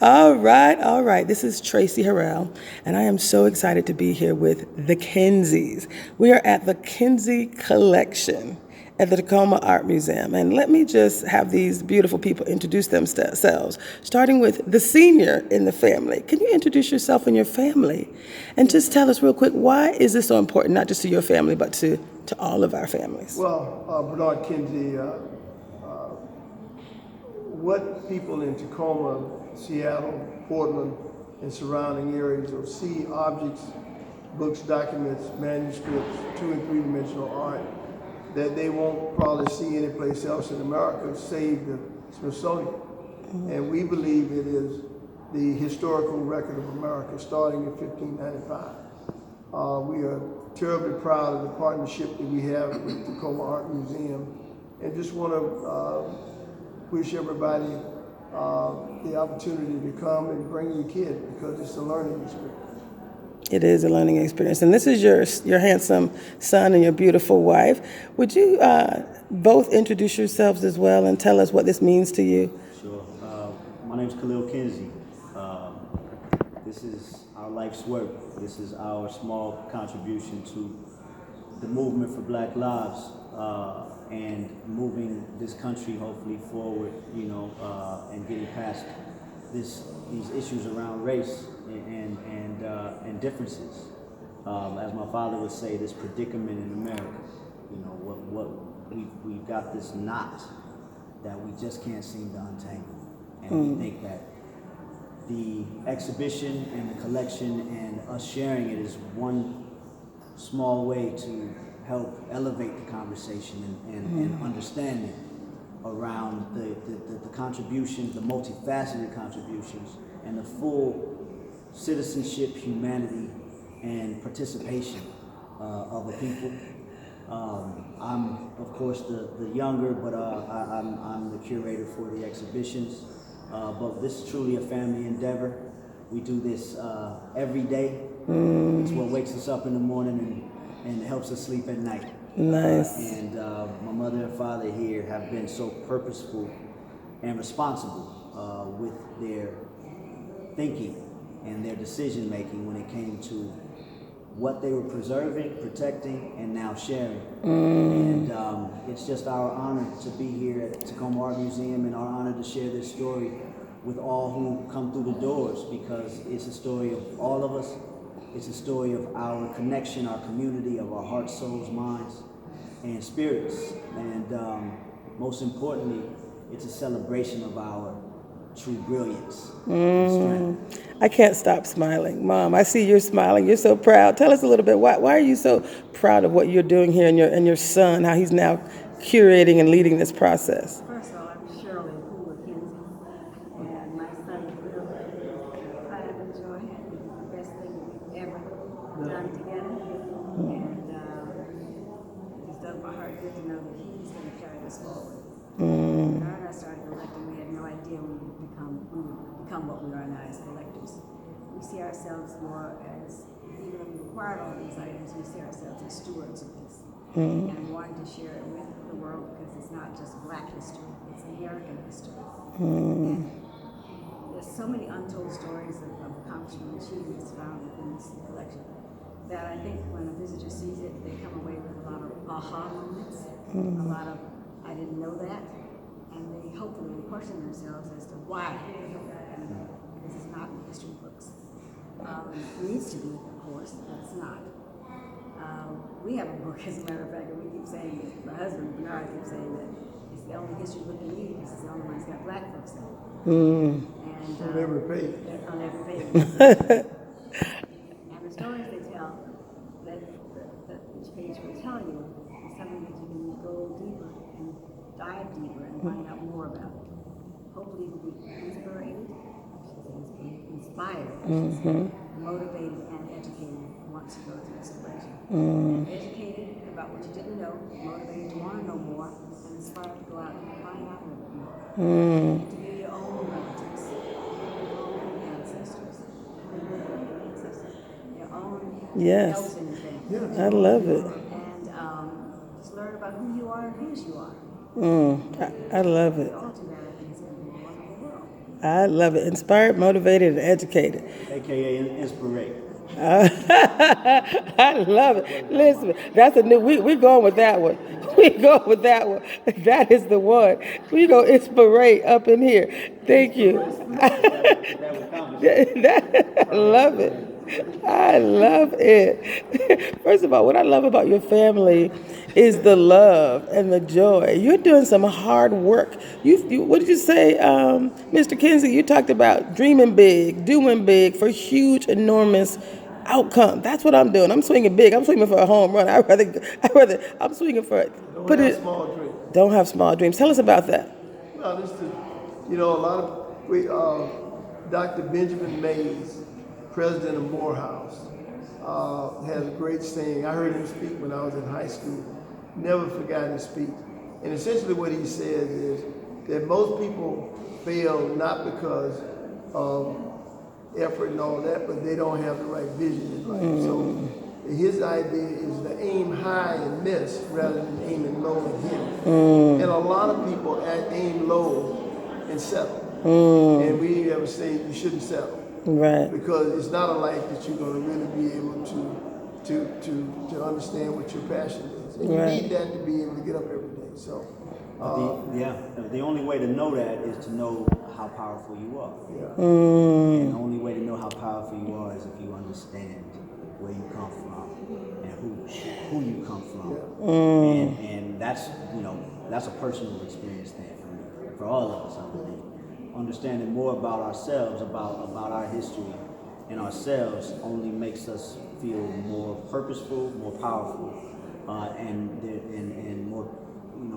All right, all right. This is Tracy Harrell, and I am so excited to be here with the Kinseys. We are at the Kinsey Collection at the Tacoma Art Museum. And let me just have these beautiful people introduce themselves, starting with the senior in the family. Can you introduce yourself and your family? And just tell us real quick, why is this so important, not just to your family, but to all of our families? Well, Bernard Kinsey, what people in Tacoma, Seattle, Portland, and surrounding areas will see objects, books, documents, manuscripts, 2 and 3 dimensional art that they won't probably see anyplace else in America, save the Smithsonian. And we believe it is the historical record of America starting in 1595. We are terribly proud of the partnership that we have with the Tacoma Art Museum, and just want to wish everybody the opportunity to come and bring your kid, because it's a learning experience. It is a learning experience. And this is your handsome son and your beautiful wife. Would you both introduce yourselves as well and tell us what this means to you? Sure. My name is Kinsey. This is our life's work. This is our small contribution to the movement for Black Lives and moving this country hopefully forward, and getting past these issues around race and differences. As my father would say, this predicament in America. We've got this knot that we just can't seem to untangle, and we think that the exhibition and the collection and us sharing it is one small way to help elevate the conversation and understanding around the contributions, the multifaceted contributions, and the full citizenship, humanity, and participation of a people. I'm, of course, the younger, but I'm the curator for the exhibitions. But this is truly a family endeavor. We do this every day. It's what wakes us up in the morning and helps us sleep at night. Nice. And my mother and father here have been so purposeful and responsible with their thinking and their decision making when it came to what they were preserving, protecting, and now sharing. And it's just our honor to be here at Tacoma Art Museum, and our honor to share this story with all who come through the doors, because it's a story of all of us. It's a story of our connection, our community, of our hearts, souls, minds, and spirits. And most importantly, it's a celebration of our true brilliance and strength. I can't stop smiling. Mom, I see you're smiling. You're so proud. Tell us a little bit, why are you so proud of what you're doing here, and your son, how he's now curating and leading this process? First of all, I'm Shirley Kinsey, and my son Will. I have enjoyed it. It's the best thing we've ever done together, and it just does my heart good to know that he's going to carry this forward. When I started collecting, we had no idea we would become what we are now as collectors. We see ourselves more as, even though we acquired all these items, we see ourselves as stewards of this, and wanting to share it with the world, because it's not just Black history, it's American history. And there's so many untold stories of accomplishment and achievements found within this collection that I think when a visitor sees it, they come away with a lot of aha moments, a lot of I didn't know that, and they hopefully question themselves as to why they didn't know that, because it's not in history books. It needs to be, of course, but it's not. We have a book, as a matter of fact, and we keep saying it. My husband, Bernard, keeps saying that it's the only history book you need, because it's the only one that's got Black folks in it. And, On every page. On every page. And the stories they tell, that each page will tell you, is something that you can go deeper and dive deeper and find out more about. Hopefully you'll be inspired, motivated, and educated once you go through this collection. Educated about what you didn't know, motivated to want to know more, and inspired to go out and find out a little bit more. To be your own relatives, your own ancestors, your own Yes. elders in your family. Yes. I love it. And just learn about who you are and whose you are. I love it. All together, I think it's going to be a wonderful world. I love it. Inspired, motivated, and educated. AKA Inspirate. I love it. Listen, that's a new. We going with that one. We go with that one. That is the one. We go inspirate up in here. Thank you. I love it. I love it. First of all, what I love about your family is the love and the joy. You're doing some hard work. What did you say, Mr. Kinsey? You talked about dreaming big, doing big for huge, enormous outcome. That's what I'm doing. I'm swinging big. I'm swinging for a home run. I'm swinging for it. Don't have small dreams. Don't have small dreams. Tell us about that. Well, this is, a lot of Dr. Benjamin Mays, president of Morehouse, has a great saying. I heard him speak when I was in high school. Never forgot his speech. And essentially what he says is that most people fail not because of effort and all that, but they don't have the right vision in life. So his idea is to aim high and miss rather than aiming low and hit. And a lot of people aim low and settle. And we ever say you shouldn't settle. Right. Because it's not a life that you're going to really be able to understand what your passion is. And you need that to be able to get up every day. So, the only way to know that is to know how powerful you are. yeah. And the only way to know how powerful you are is if you understand where you come from and who you come from. And that's that's a personal experience thing for all of us, I believe. Understanding more about ourselves, about our history and ourselves only makes us feel more purposeful, more powerful, and more,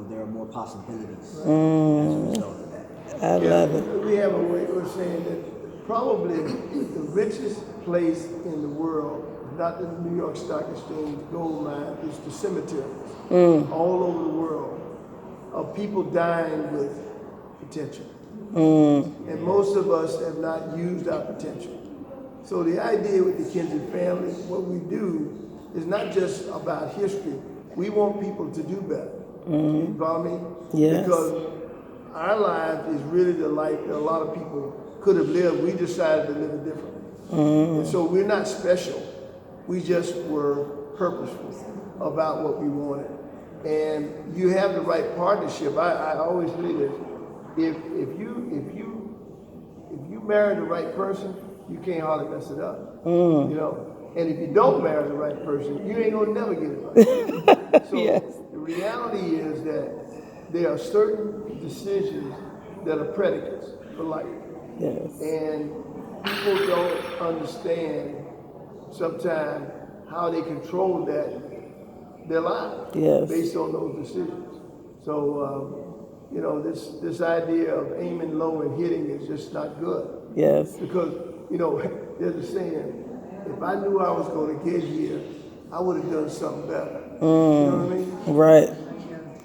there are more possibilities as a result of that. I love it. We have a way of saying that probably the richest place in the world, not the New York Stock Exchange gold mine, is the cemeteries all over the world of people dying with potential. And most of us have not used our potential. So the idea with the Kinsey family, what we do is not just about history. We want people to do better. You follow me? Yes. Because our life is really the life that a lot of people could have lived. We decided to live it differently. And so we're not special. We just were purposeful about what we wanted. And you have the right partnership. I always say this. If you marry the right person, you can't hardly mess it up. And if you don't marry the right person, you ain't gonna never get it right. So the reality is that there are certain decisions that are predicates for life. Yes. And people don't understand sometimes how they control their lives based on those decisions. So this idea of aiming low and hitting is just not good. Yes. Because, there's a saying, if I knew I was going to get here, I would have done something better. You know what I mean? Right.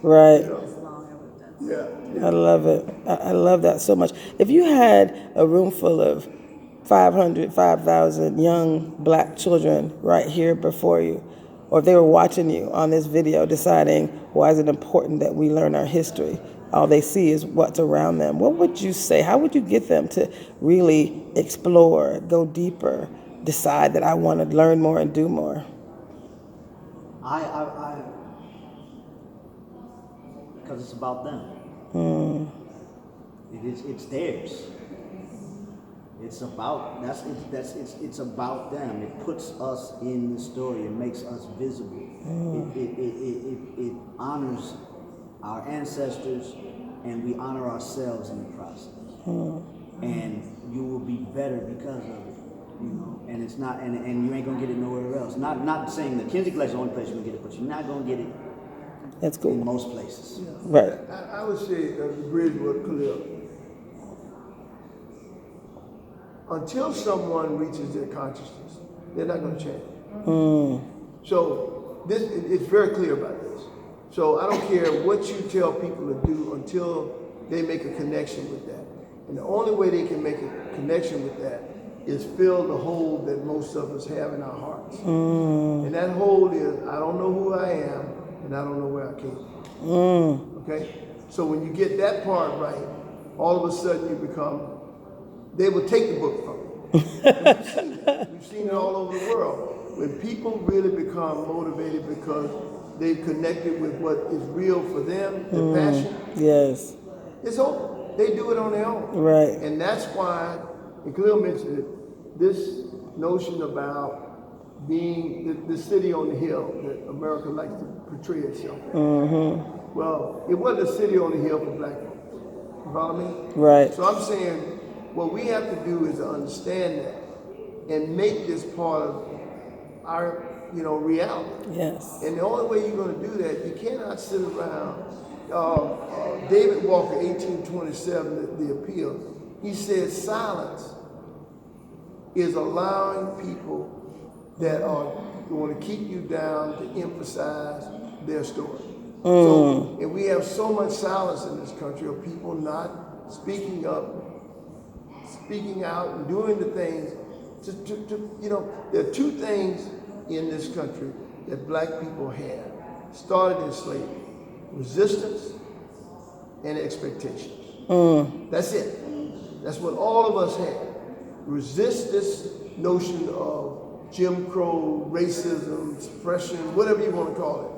Right. Yeah. I love it. I love that so much. If you had a room full of 5,000 young black children right here before you, or if they were watching you on this video deciding why is it important that we learn our history, all they see is what's around them, what would you say? How would you get them to really explore, go deeper, decide that I want to learn more and do more? Because it's about them. It's theirs. It's about it's about them. It puts us in the story. It makes us visible. It honors our ancestors, and we honor ourselves in the process. And you will be better because of it. And it's not, and you ain't gonna get it nowhere else. Not saying the Kinsey Collection is the only place you can get it, but you're not gonna get it. That's cool. In most places. Right. I would say the Bridgewood Khalil. Until someone reaches their consciousness, they're not going to change. So it's very clear about this. So I don't care what you tell people to do until they make a connection with that. And the only way they can make a connection with that is fill the hole that most of us have in our hearts. And that hole is, I don't know who I am, and I don't know where I came from. Okay? So when you get that part right, all of a sudden you become they will take the book from you. We've seen it all over the world. When people really become motivated because they've connected with what is real for them, their passion, Yes. it's over. They do it on their own. Right. And that's why, and Khalil mentioned it, this notion about being the city on the hill that America likes to portray itself as. Well, it wasn't a city on the hill for black folks. You follow me? Right. So I'm saying what we have to do is understand that and make this part of our, reality. Yes. And the only way you're going to do that, you cannot sit around. David Walker, 1827, the appeal, he said silence is allowing people that are going to keep you down to emphasize their story. So, and we have so much silence in this country of people not speaking up, speaking out, and doing the things. There are two things in this country that black people had, started in slavery: resistance and expectations. That's it. That's what all of us had. Resist this notion of Jim Crow, racism, suppression, whatever you want to call it.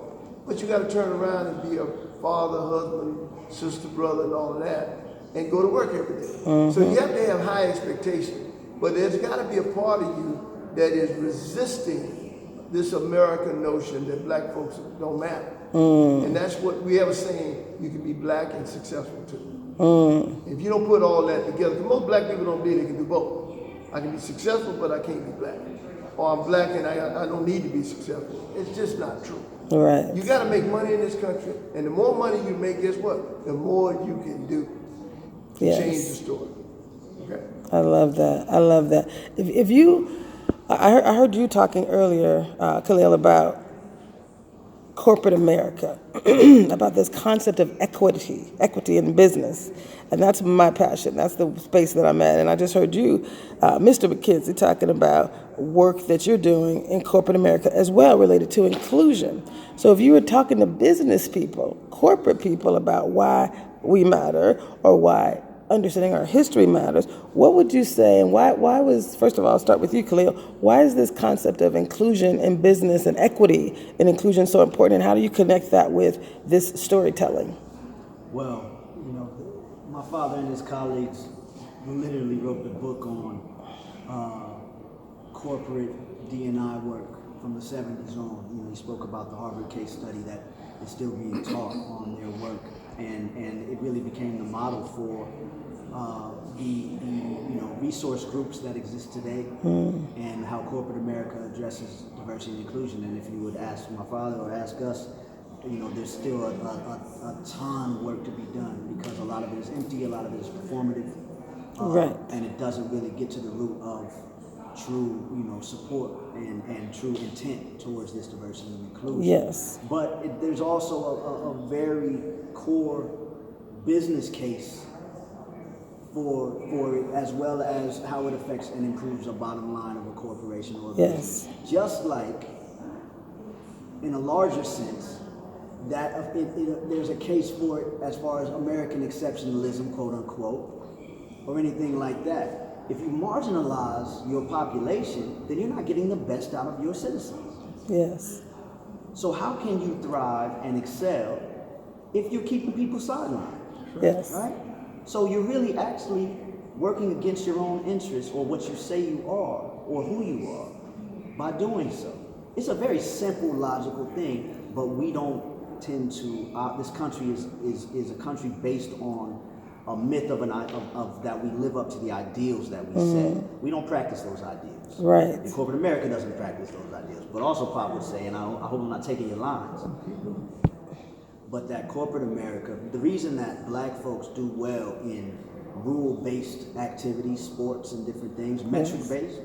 But you got to turn around and be a father, husband, sister, brother, and all of that, and go to work every day. So you have to have high expectations. But there's got to be a part of you that is resisting this American notion that black folks don't matter. And that's what we have a saying: you can be black and successful too. If you don't put all that together, because most black people don't believe they can do both. I can be successful, but I can't be black. Or I'm black and I don't need to be successful. It's just not true. Right. You got to make money in this country, and the more money you make, guess what? The more you can do to change the story. Okay. I love that. I love that. If you, I heard you talking earlier, Khalil, about corporate America, about this concept of equity in business. And that's my passion. That's the space that I'm at. And I just heard you, Mr. McKinsey, talking about work that you're doing in corporate America as well, related to inclusion. So if you were talking to business people, corporate people, about why we matter or why understanding our history matters, what would you say, and why was, first of all, I'll start with you, Khalil, why is this concept of inclusion in business and equity and inclusion so important, and how do you connect that with this storytelling? Well, my father and his colleagues literally wrote the book on corporate D&I work from the 70s on. He spoke about the Harvard case study that is still being taught on their work, and it really became the model for the resource groups that exist today, and how corporate America addresses diversity and inclusion. And if you would ask my father or ask us, there's still a ton of work to be done, because a lot of it is empty, a lot of it is performative, Right. and it doesn't really get to the root of true, support and true intent towards this diversity and inclusion. Yes. But there's also a very core business case for it, as well as how it affects and improves the bottom line of a corporation or a business. Yes. Just like, in a larger sense, that there's a case for it as far as American exceptionalism, quote unquote, or anything like that. If you marginalize your population, then you're not getting the best out of your citizens. Yes. So how can you thrive and excel if you're keeping people sidelined? Yes. Right? So you're really actually working against your own interests, or what you say you are, or who you are, by doing so. It's a very simple, logical thing, but we don't tend to. This country is a country based on a myth of that we live up to the ideals that we set. We don't practice those ideals. Right. And corporate America doesn't practice those ideals. But also, Pop would say, and I hope I'm not taking your lines, but that corporate America, the reason that black folks do well in rule-based activities, sports and different things, metric-based,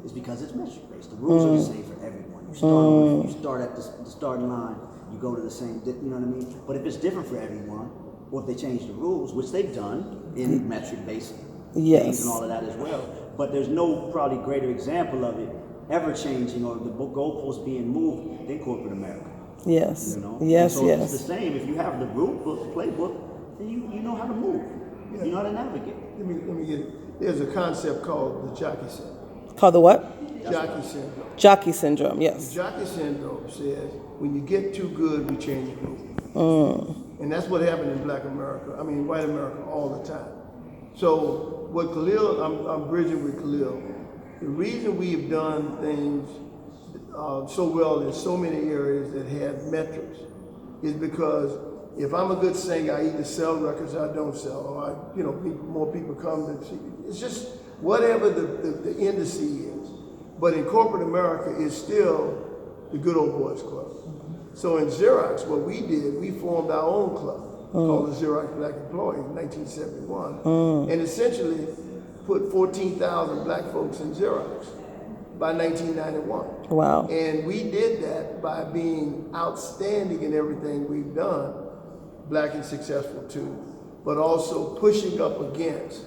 is because it's metric-based. The rules are the same for everyone. You start at the starting line, you go to the same, you know what I mean? But if it's different for everyone, or if they change the rules, which they've done in metric-based things and all of that as well, but there's no probably greater example of it ever changing or the goalposts being moved than corporate America. Yes. Yes, so it's the same. If you have the rule book, the playbook, then you know how to move. You know how to navigate. Let me get it. there's a concept called the jockey syndrome. Called the what? Jockey syndrome. Jockey syndrome, yes. Jockey syndrome says when you get too good, we change the rules. And that's what happened in Black America, white America all the time. So what Khalil, I'm bridging with Khalil. The reason we've done things so well in so many areas that have metrics is because if I'm a good singer, I either sell records or I don't sell, or more people come to see. It's just whatever the industry is. But in corporate America, it's still the good old boys club. So in Xerox, what we did, we formed our own club called the Xerox Black Employees in 1971, and essentially put 14,000 black folks in Xerox by 1991. Wow. And we did that by being outstanding in everything we've done, black and successful too, but also pushing up against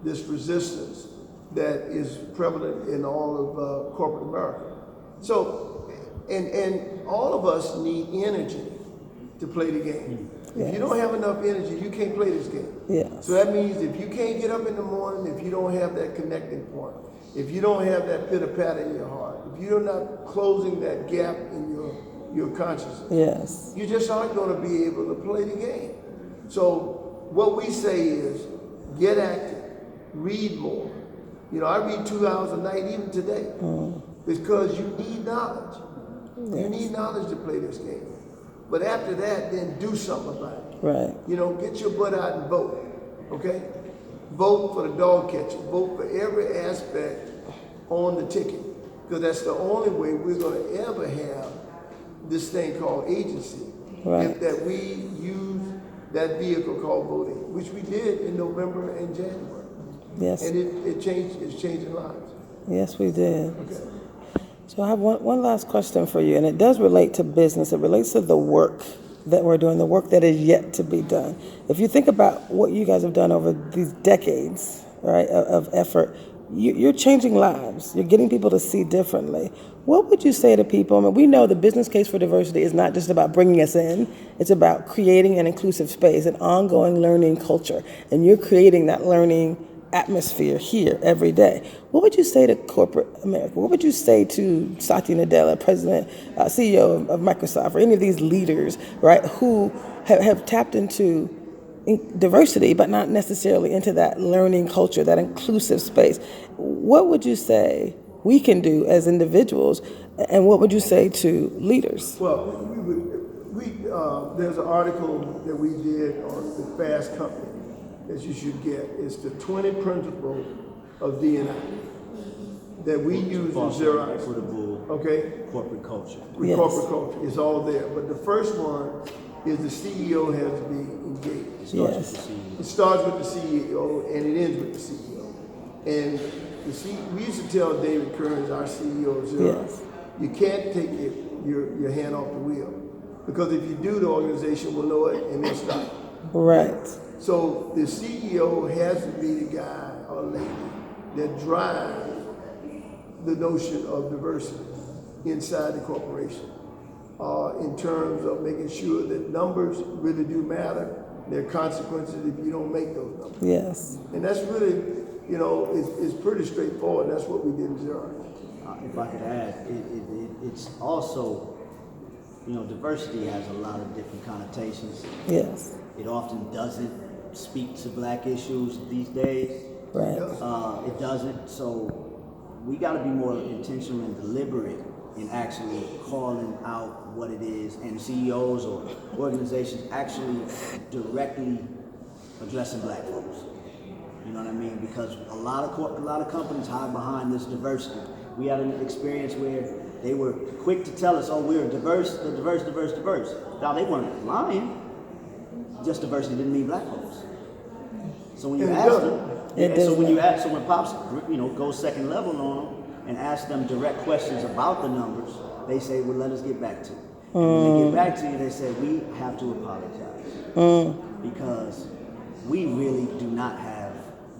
this resistance that is prevalent in all of corporate America. So, and all of us need energy to play the game. If you don't have enough energy, you can't play this game. Yes. So that means if you can't get up in the morning, if you don't have that connecting point, if you don't have that pitter-patter in your heart, if you're not closing that gap in your consciousness, Yes. you just aren't going to be able to play the game. So what we say is get active, read more. I read 2 hours a night even today because you need knowledge. Yes. You need knowledge to play this game. But after that, then do something about it. Right. Get your butt out and vote, okay? Vote for the dog catcher. Vote for every aspect on the ticket, because that's the only way we're going to ever have this thing called agency. Right. If that we use that vehicle called voting, which we did in November and January. Yes. And it's changing lives. Yes, we did. Okay. So I have one last question for you, and it does relate to business. It relates to the work that we're doing, the work that is yet to be done. If you think about what you guys have done over these decades, right, of effort, you're changing lives. You're getting people to see differently. What would you say to people? We know the business case for diversity is not just about bringing us in. It's about creating an inclusive space, an ongoing learning culture. And you're creating that learning atmosphere here every day. What would you say to corporate America? What would you say to Satya Nadella, President, CEO of Microsoft, or any of these leaders, right, who have tapped into diversity, but not necessarily into that learning culture, that inclusive space? What would you say we can do as individuals, and what would you say to leaders? Well, there's an article that we did on the Fast Company that you should get. It's the 20 principles of D&I that we use in Xerox. Okay? Corporate culture. With Yes. corporate culture. It's all there. But the first one is the CEO has to be engaged. Yes. It starts with the CEO and it ends with the CEO. And we used to tell David Kearns, our CEO of Xerox, Yes. you can't take your hand off the wheel. Because if you do, the organization will know it and they'll stop. Right. So the CEO has to be the guy or lady that drives the notion of diversity inside the corporation in terms of making sure that numbers really do matter. There are consequences if you don't make those numbers. Yes. And that's really, it's pretty straightforward. That's what we did in Xerox. If I could add, it's also, diversity has a lot of different connotations. Yes. It often doesn't speak to black issues these days. Right. It doesn't. So we got to be more intentional and deliberate in actually calling out what it is, and CEOs or organizations actually directly addressing black folks. You know what I mean? Because a lot of companies hide behind this diversity. We had an experience where they were quick to tell us, "Oh, we're diverse." Now they weren't lying. Just diversity didn't mean black folks. So when you ask them, so when Pops, goes second level on them and asks them direct questions about the numbers, they say, "Well, let us get back to it." And when they get back to you, they say, "We have to apologize because we really do not have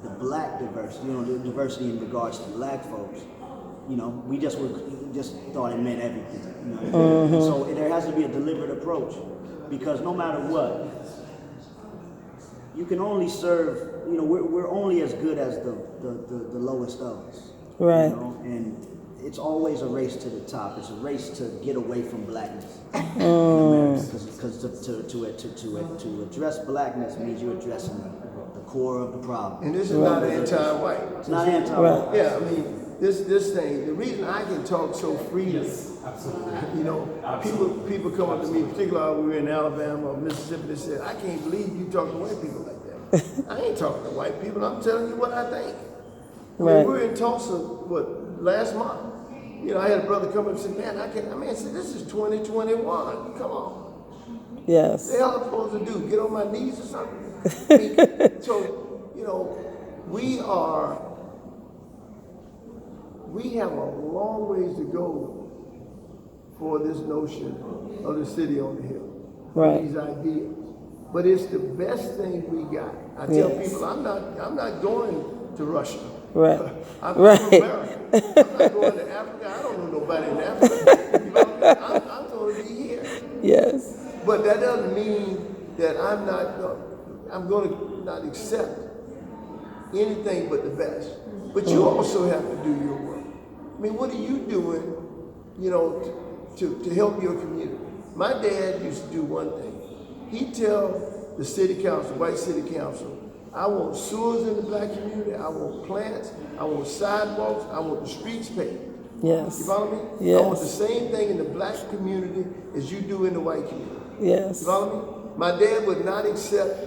the black diversity, the diversity in regards to black folks. We just thought it meant everything." And so there has to be a deliberate approach, because no matter what, you can only serve. We're only as good as the the lowest of us. Right. You know? And it's always a race to the top. It's a race to get away from blackness. Because to address blackness means you're addressing the core of the problem. And this is not anti-white. It's not anti-white. Yeah, I mean, this thing, the reason I can talk so freely, you know, people come up to me, particularly we were in Alabama or Mississippi, they said, I can't believe you talk to white people like that. I ain't talking to white people, I'm telling you what I think. I mean, we were in Tulsa, last month. You know, I had a brother come up and say, man, I said, this is 2021, come on. Yes. What the hell am I supposed to do, get on my knees or something? I mean, so, you know, we have a long ways to go for this notion of the city on the hill. Right. These ideas. But it's the best thing we got. I tell people I'm not going to Russia. Right. I'm from America. I'm not going to Africa. I don't know nobody in Africa. You know, I'm going to be here. Yes. But that doesn't mean that I'm going to not accept anything but the best. But you also have to do your work. I mean, what are you doing, you know, to help your community? My dad used to do one thing. He'd tell the city council, white city council, I want sewers in the black community, I want plants, I want sidewalks, I want the streets paved. Yes. You follow me? Yes. I want the same thing in the black community as you do in the white community. Yes. You follow me? My dad would not accept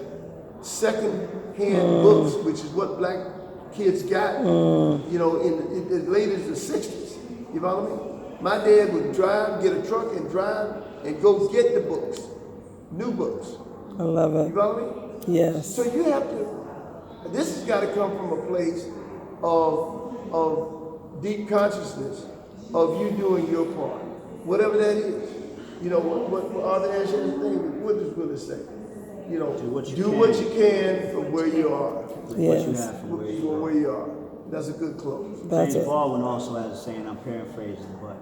second-hand books, which is what black kids got, you know, in as late as the 60s. You follow me? My dad would get a truck and drive and go get the books, new books. I love it. You follow me? Yes. So you have to, this has got to come from a place of deep consciousness of you doing your part, whatever that is. You know, what Arthur Ashe has a thing, what does Willis say? You know, do what you can from where you are. Yes. What you have from Where you are. That's a good close. That's James it. Baldwin also has a saying, I'm paraphrasing, but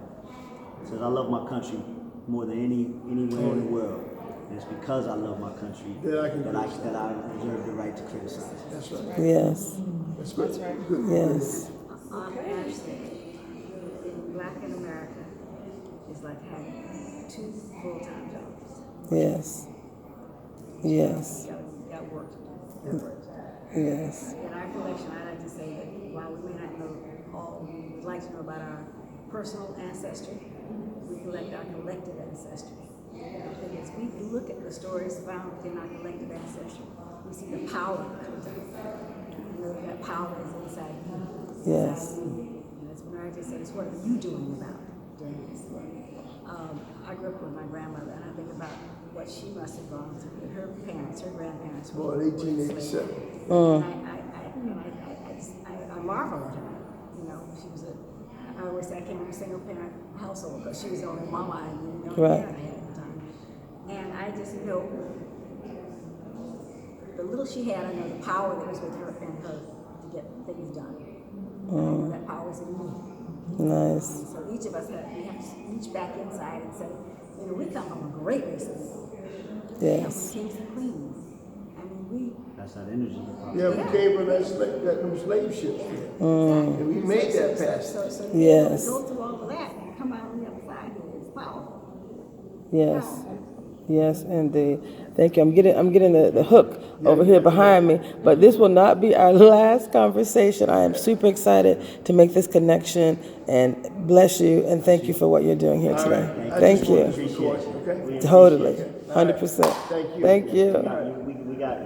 he says, I love my country more than anywhere in the world. And it's because I love my country that I deserve the right to criticize. That's right. Yes. That's good. That's right. Good. Yes. Being black in America is like having 2 full-time jobs. Yes. Yes. You got work to do. Yes. In our collection, I like to say that while we may not know all, we would like to know about our personal ancestry, we collect our collective ancestry. I think as we look at the stories found within our collective ancestry, we see the power that comes out. You know that power is inside you. Yes. Inside you. And as Bernard just said, it's what are you doing about doing this? I grew up with my grandmother, and I think about what she must have gone through. Her parents, her grandparents were Born 1887. I marvel at her. You know, she was I always say I came from a single parent household because she was the only mama and the only Right. parent I had at the time. And I just know the little she had, I know the power that was with her and her to get things done. I know that power is in me. Nice. And so each of us we have to reach back inside and say, you know, we come from a great race of people. We come Yes. from kings and queens. I mean, That's that energy. Yeah, we came from them slave ships. And we made that pass. So Yes. go through all of that and come out on the other side. It's powerful. Yes. Yes, indeed. Thank you. I'm getting the hook over here behind me. But this will not be our last conversation. I am super excited to make this connection, and bless you and thank you for what you're doing here today. Thank you. Okay? Totally. 100%. Thank you. Thank you. We got